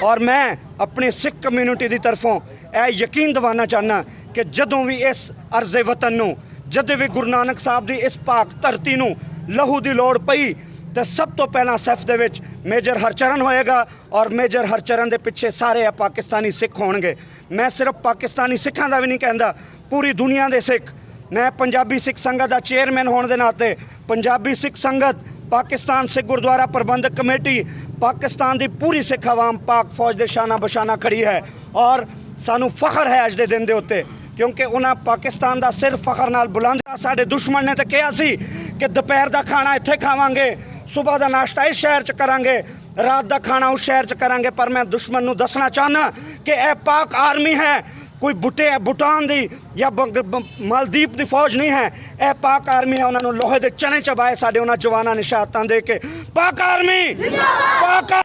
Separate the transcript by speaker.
Speaker 1: और मैं अपनी सिख कम्यूनिटी की तरफों यह यकीन दिवाना चाहना कि जदों भी इस अर्ज़े वतन नूं, जदों भी गुरु नानक साहब की इस पाक धरती नूं लहू की लोड़ पई तो सब तो पहला सैफ दे विच मेजर हरचरण होएगा और मेजर हरचरण के पिछे सारे पाकिस्तानी सिख होणगे। मैं सिर्फ पाकिस्तानी सिखां दा भी नहीं कहंदा, पूरी दुनिया के सिख। मैं पंजाबी सिख संगत का चेयरमैन होने के नाते पंजाबी सिख संगत, पाकिस्तान सिख गुरुद्वारा प्रबंधक कमेटी, पाकिस्तान की पूरी सिख आवाम पाक फौज के शाना बशाना खड़ी है और सानू फखर है अज के दिन के उत्ते, क्योंकि उन्हें पाकिस्तान का सिर फखर नाल बुलंद। साडे दुश्मन ने तो कहा सी कि दोपहर का खाना इत्थे खावांगे, सुबह का नाश्ता इस शहर च करांगे, रात का खाना उस शहर च करांगे। पर मैं दुश्मन नूं दसना चाहना कि यह पाक आर्मी है, कोई भूटान की या मालदीप की फौज नहीं है। यह पाक आर्मी है। उन्होंने लोहे के चने चबाए साडे उन्होंने जवानों ने शहादतां दे के। पाक आर्मी, पाक